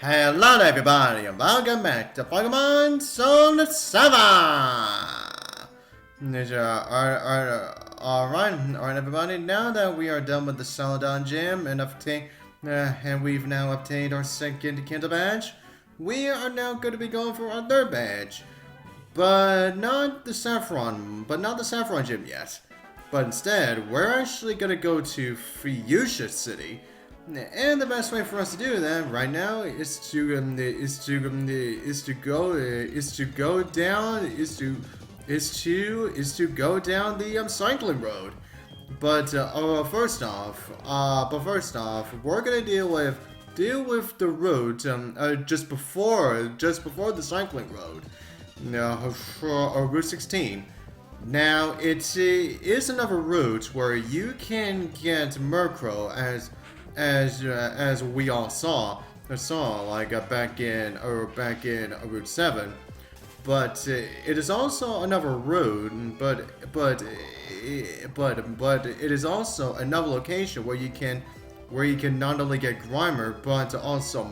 Hello everybody and welcome back to Pokemon SoulSilver! Alright everybody, now that we are done with the Celadon Gym and we've now obtained our second Kanto badge, we are now going to be going for our third badge. But not the Saffron Gym yet. But instead, we're actually going to go to Fuchsia City. And the best way for us to do that right now is to go down the cycling road. But first off, we're gonna deal with the route just before the cycling road. For Route 16. Now it is another route where you can get Murkrow as we all saw like back in Route 7, but it is also another route, but it is also another location where you can not only get Grimer but also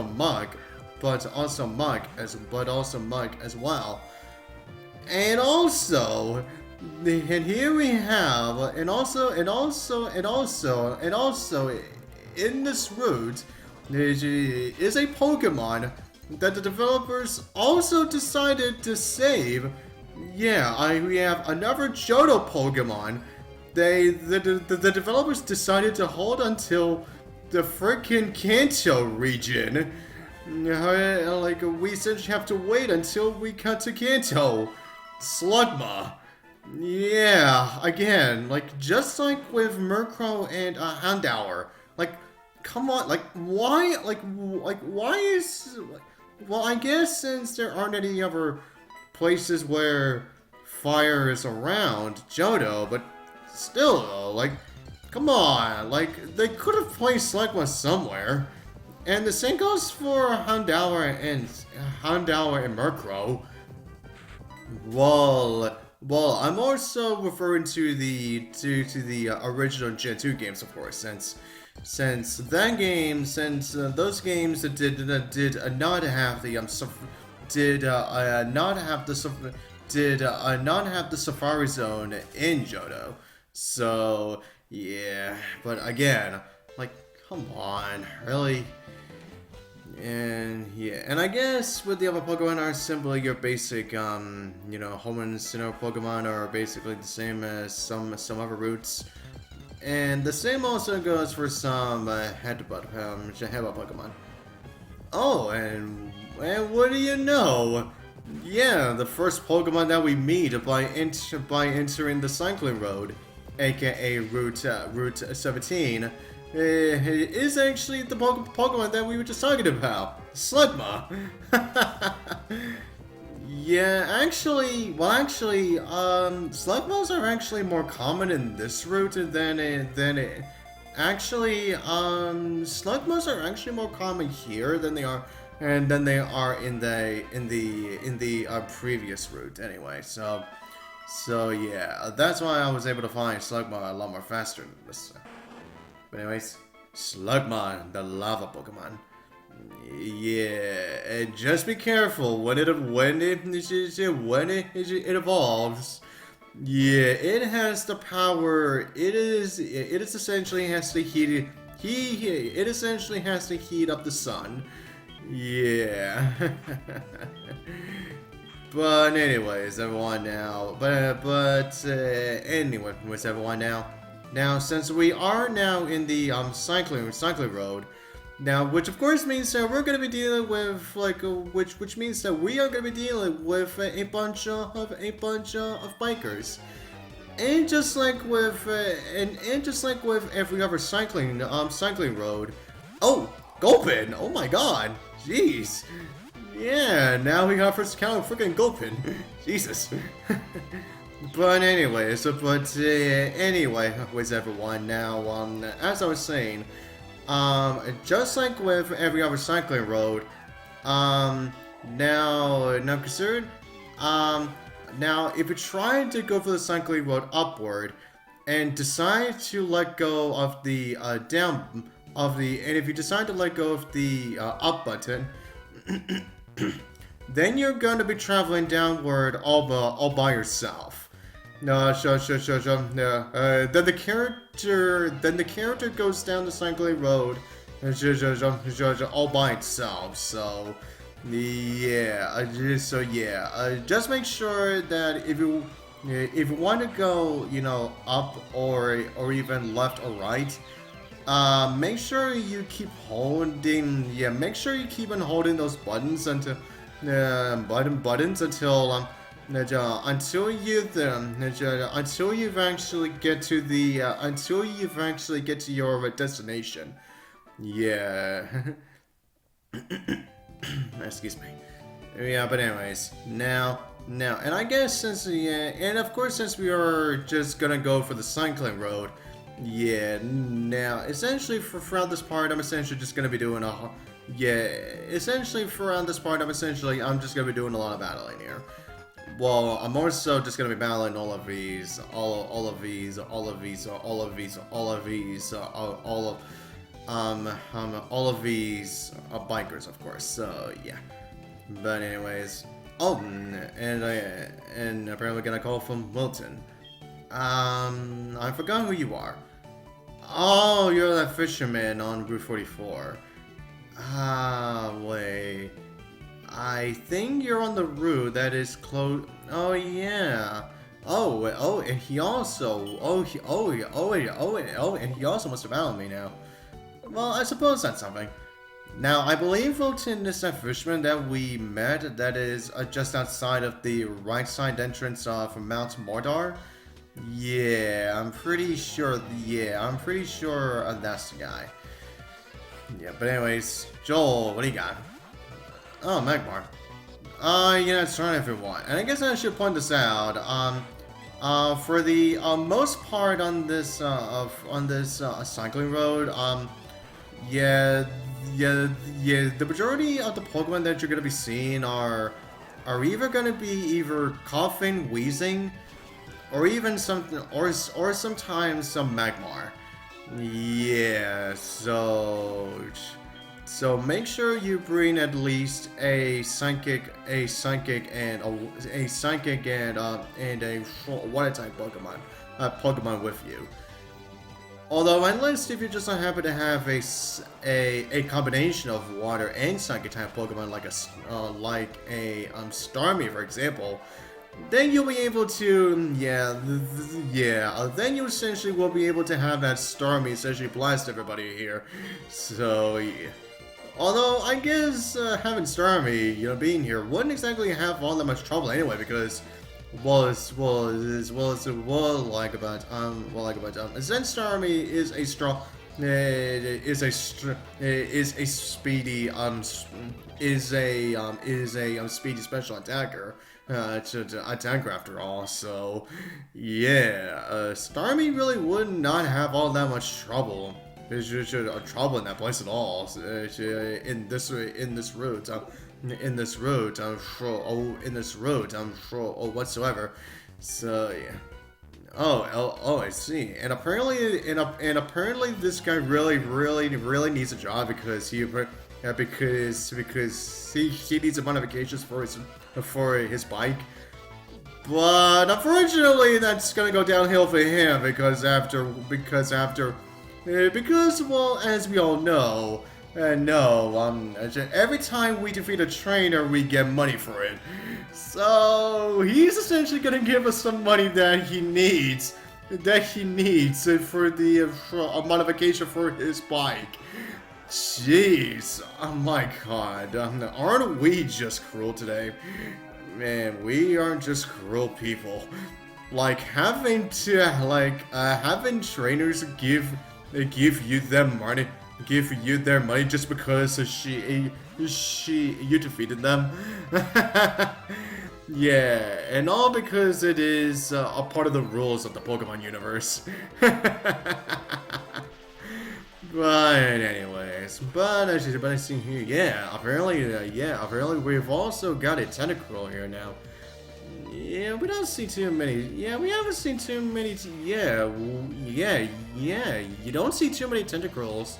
Mug as well, and also. And here we have, and also, in this route, there is a Pokemon that the developers also decided to save. Yeah, we have another Johto Pokemon. The developers decided to hold until the freaking Kanto region. Like, we essentially have to wait until we cut to Kanto. Slugma. Yeah, again, like, just like with Murkrow and Houndour, like, come on, like, why is, well, I guess since there aren't any other places where fire is around Johto, but still, though, like, come on, like, they could have placed Slugma somewhere, and the same goes for Houndour and Murkrow. Well, I'm also referring to the original Gen 2 games, of course, since those games did not have the Safari Zone in Johto. So yeah, but again, like, come on, really. And yeah, and I guess with the other Pokemon are simply your basic, home and Sinnoh Pokemon are basically the same as some other routes. And the same also goes for some headbutt Pokemon. Oh, and what do you know? Yeah, the first Pokemon that we meet by entering the cycling road, aka Route 17. It is actually the Pokemon that we were just talking about, Slugma. Yeah, Slugmas are actually more common in this route Slugmas are actually more common here than they are in the previous route anyway. So yeah, that's why I was able to find Slugma a lot more faster than this. But anyways, Slugma, the lava Pokemon. Yeah, and just be careful when it evolves. Yeah, it has the power. It essentially has to heat up the sun. Yeah. But anyways, everyone now. Anyways, everyone now. Now, since we are now in the cycling road, now, which of course means that we're going to be dealing with which means that we are going to be dealing with a bunch of bikers, and just like with every other cycling road. Oh, Gulpin! Oh my God! Jeez! Yeah, now we got first count freaking Gulpin. Jesus. But anyways, with everyone, now, as I was saying, just like with every other cycling road, now if you're trying to go for the cycling road upward, and decide to let go of the and if you decide to let go of the up button, then you're going to be traveling downward all by yourself. No, sure. Then the character goes down the cycling road, all by itself. So, yeah, just make sure that if you want to go, up or even left or right, make sure you keep holding. Yeah, make sure you keep on holding those buttons until until you actually get to your destination. Yeah. Excuse me. Yeah, but anyways, now, and I guess and of course since we are just gonna go for the cycling road, yeah, now, essentially throughout this part, I'm essentially just gonna be doing I'm just gonna be doing a lot of battling here. Well, I'm more so just gonna be battling all of these bikers, of course. So yeah. But anyways, and apparently gonna call from Wilton. I forgot who you are. Oh, you're that fisherman on Route 44. Wait. I think you're on the route that is close. Oh yeah. And he also. And he also must have found me now. Well, I suppose that's something. Now, I believe Wilton is that fisherman that we met that is just outside of the right side entrance from Mount Mordor. Yeah, I'm pretty sure that's the guy. Yeah, but anyways, Joel, what do you got? Oh, Magmar. Yeah, it's right if you want. And I guess I should point this out. For the most part on this cycling road, the majority of the Pokemon that you're gonna be seeing are either gonna be coughing, wheezing, or even something, or sometimes some Magmar. Yeah, so make sure you bring at least a psychic and a water type Pokemon with you. Although, unless if you just happen to have a combination of water and psychic type Pokemon like a Starmie, for example, then you'll be able to, then you essentially will be able to have that Starmie essentially blast everybody here. So, yeah. Although, I guess having Starmie, being here wouldn't exactly have all that much trouble anyway, because Zen Starmie is a speedy special attacker. Attacker after all, so yeah, Starmie really would not have all that much trouble. There's just trouble in that place at all. In this route, I'm sure, whatsoever. So yeah. Oh, I see. And apparently, this guy really needs a job because he needs a modifications for his bike. But unfortunately, that's gonna go downhill for him because well, as we all know, every time we defeat a trainer, we get money for it. So he's essentially gonna give us some money that he needs for a modification for his bike. Jeez, oh my god, aren't we just cruel today? Man, we aren't just cruel people. Like having trainers give you their money just because you defeated them. Yeah, and all because it is a part of the rules of the Pokemon universe. But anyways, I see here, apparently we've also got a Tentacruel here now. Yeah, we don't see too many. Yeah, we haven't seen too many. You don't see too many Tentacruels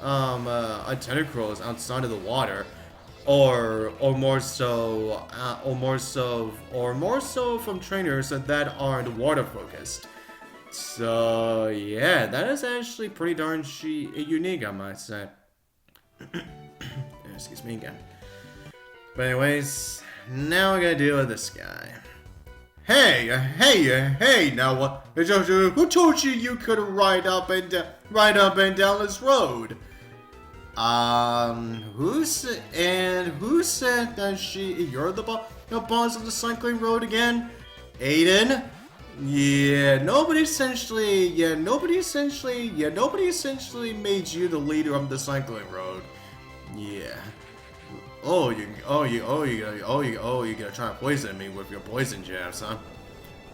tentacles outside of the water, or more so from trainers that aren't water focused. So yeah, that is actually pretty darn unique, I might say. Excuse me again. But anyways, now I gotta deal with this guy. Hey! Now what? Who told you you could ride up and down this road? Who said that you're the boss of the cycling road again? Aiden? Nobody essentially made you the leader of the cycling road. Yeah. You gonna try to poison me with your poison jabs, huh?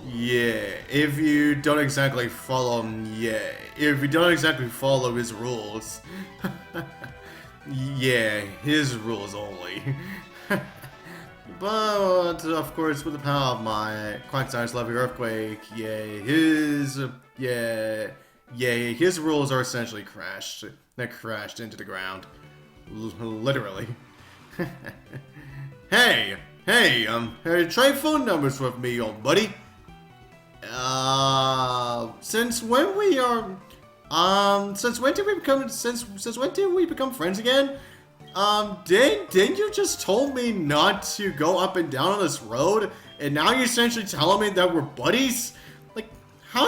Yeah, if you don't exactly follow his rules. Yeah, his rules only. But, of course, with the power of my Quack-sized Lovely Earthquake, his rules are essentially crashed. They're crashed into the ground. Literally. Hey, trade phone numbers with me, old buddy. Since when did we become friends again? Didn't you just told me not to go up and down on this road, and now you're essentially telling me that we're buddies? Like, how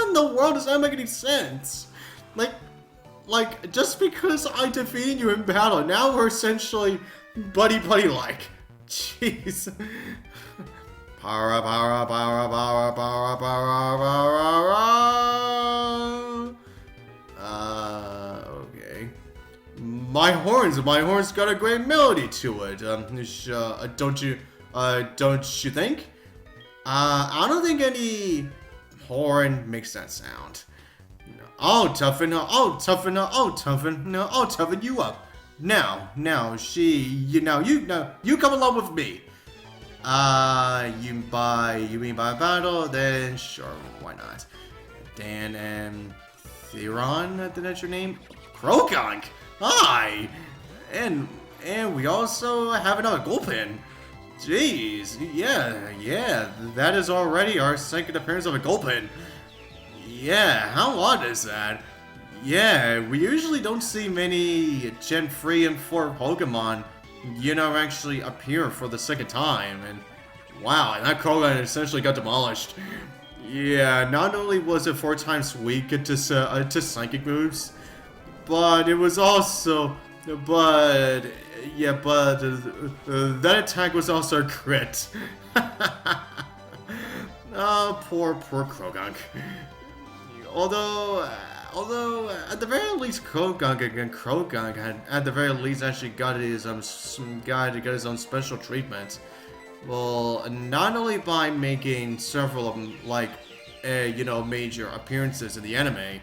in the world does that make any sense? Like, just because I defeated you in battle, now we're essentially buddy-like. Jeez. Para. Okay. My horns got a great melody to it. Don't you think? I don't think any horn makes that sound. I'll toughen you up. Now, you come along with me. You mean by battle? Then sure, why not? Dan and Theron, that's your name? Croagunk! Hi! And we also have another Gulpin. Jeez, yeah, that is already our second appearance of a Gulpin. Yeah, how odd is that? Yeah, we usually don't see many Gen 3 and 4 Pokemon, actually appear for the second time, and wow, and that Croagunk essentially got demolished. Yeah, not only was it 4 times weak to psychic moves, but it was also, that attack was also a crit. Oh, poor Croagunk. Although at the very least, Croagunk had at the very least actually got his own special treatment. Well, not only by making several of them major appearances in the anime,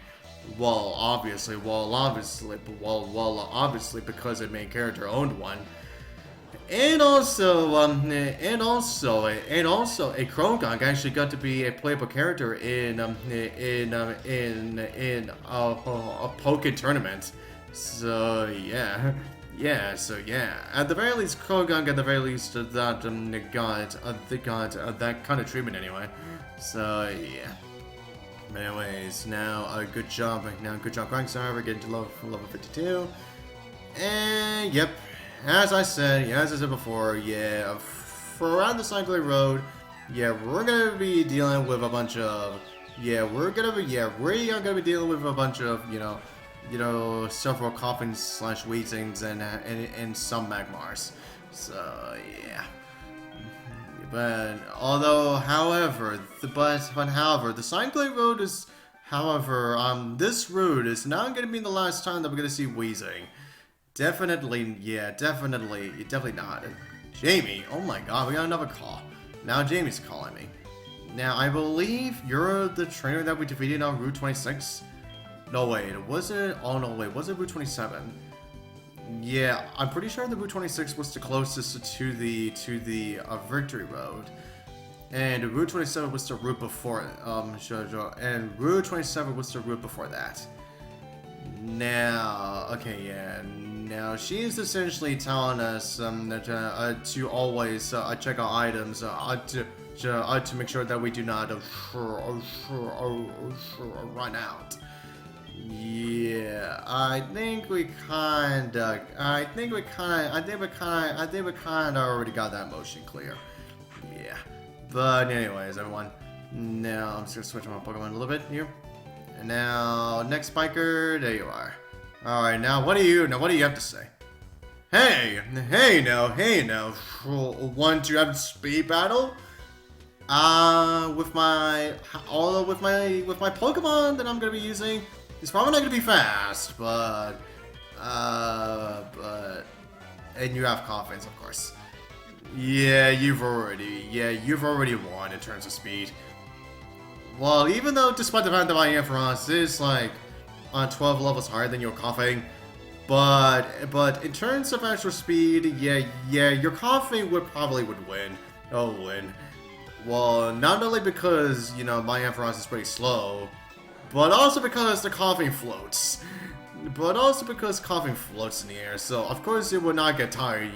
obviously because the main character owned one. And also a Croagunk actually got to be a playable character in a Pokken tournament. So yeah. At the very least, Croagunk got that kind of treatment anyway. So yeah. But anyways, now good job, Quack-sized, getting to level 52. And yep. As I said before, for around the cycling road, we're gonna be dealing with a bunch of, we're gonna be dealing with a bunch of, several coffins / wheezings and some magmars. So yeah. But however, the cycling road is, this route is not gonna be the last time that we're gonna see wheezing. Definitely not. Jamie, oh my god, we got another call. Now Jamie's calling me. Now, I believe you're the trainer that we defeated on Route 26? No, wait, was it Route 27? Yeah, I'm pretty sure the Route 26 was the closest to the Victory Road. And Route 27 was the route before, and Route 27 was the route before that. Now, okay, yeah. Now she's essentially telling us that to always check our items to make sure that we do not run out. Yeah, I think we kind of already got that motion clear. Yeah, but anyways, everyone. Now I'm just gonna switch my Pokemon a little bit here. And now, next biker, there you are. Alright, now what do you have to say? Hey now. Want to have a speed battle? With my Pokemon that I'm gonna be using, it's probably not gonna be fast, but and you have confidence, of course. Yeah, you've already won in terms of speed. Well, even though, despite the fact that my Ampharos is like on 12 levels higher than your Coughing, but in terms of actual speed, yeah, your Coughing would win. Oh, win. Well, not only because my Ampharos is pretty slow, but also because the Coughing floats. But also because Coughing floats in the air, so of course it will not get tired.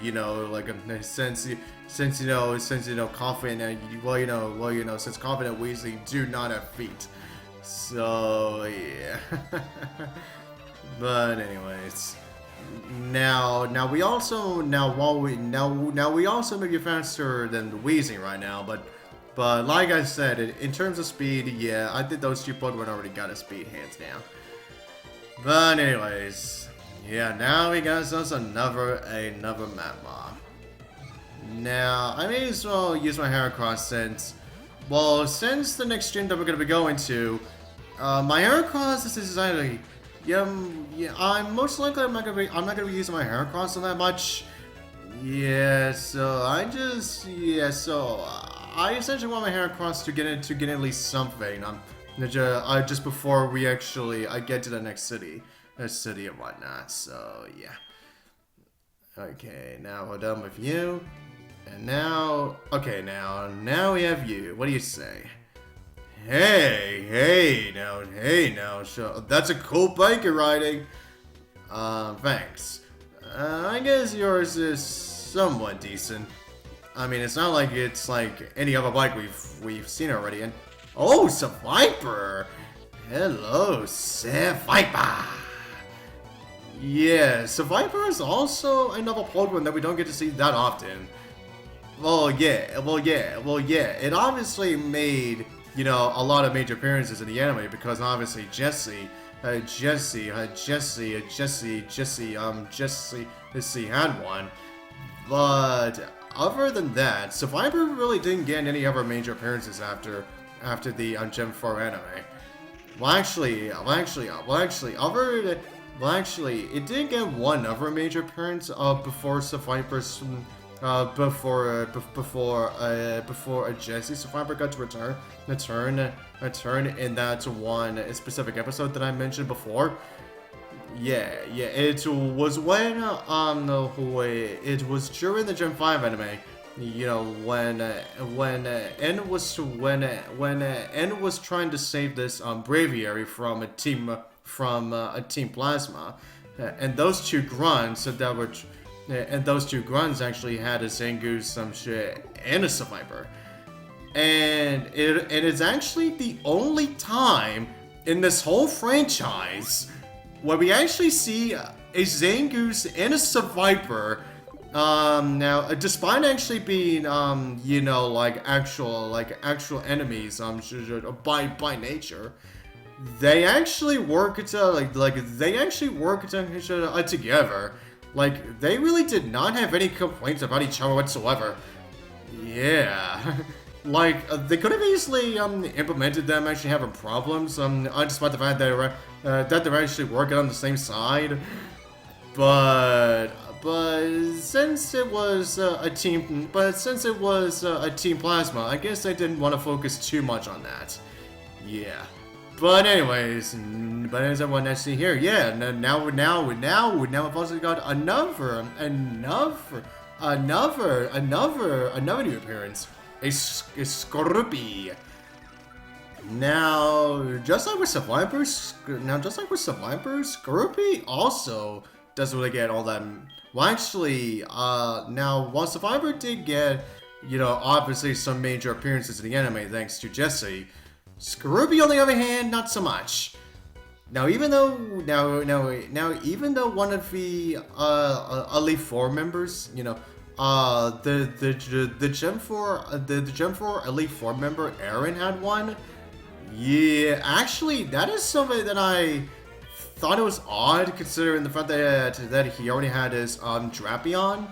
Since Coughing and since Coughing and Weasley do not have feet, so yeah. But anyways, now we also may be faster than the Weezing right now, but like I said, in terms of speed, yeah, I think those two Pokemon already got a speed hands down. But anyways, yeah, now we got us another map mob. Now, I may as well use my Heracross since the next gym that we're gonna be going to, my Heracross is decidedly, I'm most likely I'm not gonna be using my Heracross all that much. Yeah, so I essentially want my Heracross to get at least something. Just before we actually get to the next city, and whatnot. So yeah. Okay, now we're done with you, and now now we have you. What do you say? Hey now. So that's a cool bike you're riding. Thanks. I guess yours is somewhat decent. I mean, it's not like it's like any other bike we've seen already. And oh, Seviper! Hello, Seviper! Yeah, Seviper is also another Pokemon that we don't get to see that often. Well, yeah. It obviously made, a lot of major appearances in the anime because obviously Jessie had one. But other than that, Seviper really didn't get any other major appearances after the Gen 4 anime. It did get one other major appearance before Seviper's before Jessie Seviper got to return in that one specific episode that I mentioned before. Yeah, it was when it was during the Gen 5 anime. When N was trying to save this Braviary from a team Plasma, and those two grunts actually had a Zangoose, some shit, and a Seviper, and it's actually the only time in this whole franchise where we actually see a Zangoose and a Seviper. Now, despite actually being, actual enemies, by nature, they actually work together. Like, they really did not have any complaints about each other whatsoever. Yeah. They could have easily, implemented them actually having problems, despite the fact that they're actually working on the same side. But since it was a team Plasma, I guess I didn't want to focus too much on that. Yeah. But anyways, as everyone can see here, yeah. Now we've also got another new appearance. A Skorupi. Now, just like with Seviper, Skorupi also doesn't really get all that. Well, actually, now while Seviper did get, obviously some major appearances in the anime thanks to Jesse, Skorupi on the other hand, not so much. Now, even though one of the Elite Four members, the Gem 4 Elite Four member Aaron had one. Yeah, actually, that is something that I thought it was odd, considering the fact that he already had his Drapion.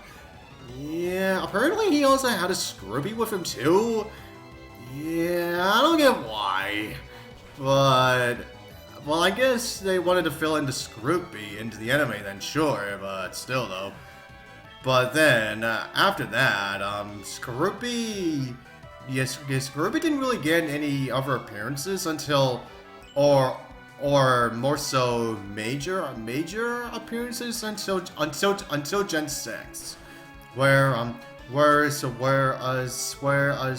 Yeah, apparently he also had a Skorupi with him too. Yeah, I don't get why, but well, I guess they wanted to fill in the Skorupi into the anime, then sure, but still though. But then after that, Skorupi. Yes, Skorupi didn't really get any other appearances until, or more so major appearances until Gen 6, whereas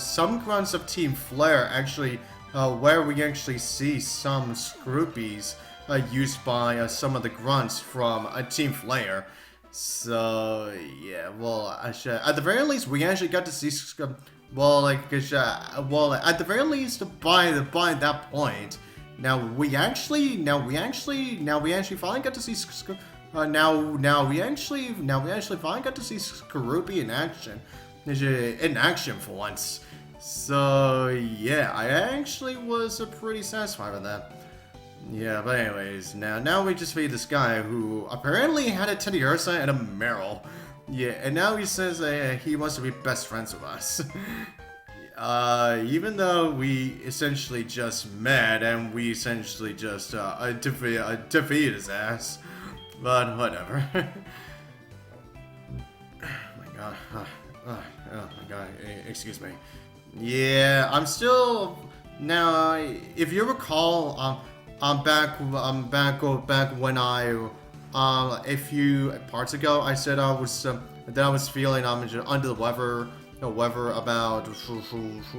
some grunts of Team Flare actually, where we actually see some Skorupis used by some of the grunts from Team Flare. So yeah, well, at the very least, we actually got to see. At the very least, by that point, now we actually finally got to see. Now we actually finally got to see Skorupi in action for once. So yeah, I actually was pretty satisfied with that. Yeah, but anyways, now we just meet this guy who apparently had a Teddiursa and a Meryl. Yeah, and now he says he wants to be best friends with us. Even though we essentially just met and we essentially just defeated his ass. But whatever. Oh my god. Oh my god. Excuse me. Yeah, I'm still... Now, if you recall, back when a few parts ago, I said I was that I was feeling under the weather about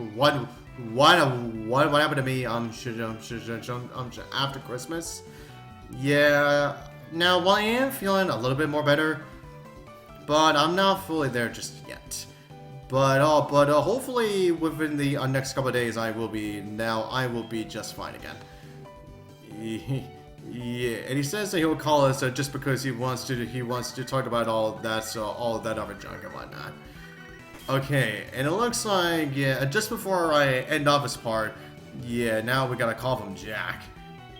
what happened to me after Christmas. Yeah, now while I am feeling a little bit more better, but I'm not fully there just yet. But hopefully within the next couple of days I will be just fine again. Yeah, and he says that he will call us just because he wants to talk about all that other junk and whatnot. Okay, and it looks like just before I end off this part, now we gotta call him Jack.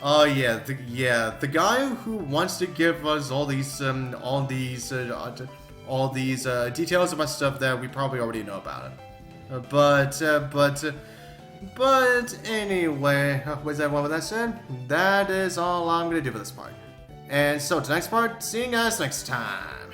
Oh the guy who wants to give us all these details about stuff that we probably already know about it. But anyway, with that said, that is all I'm gonna do for this part. And so, to the next part, see you guys next time.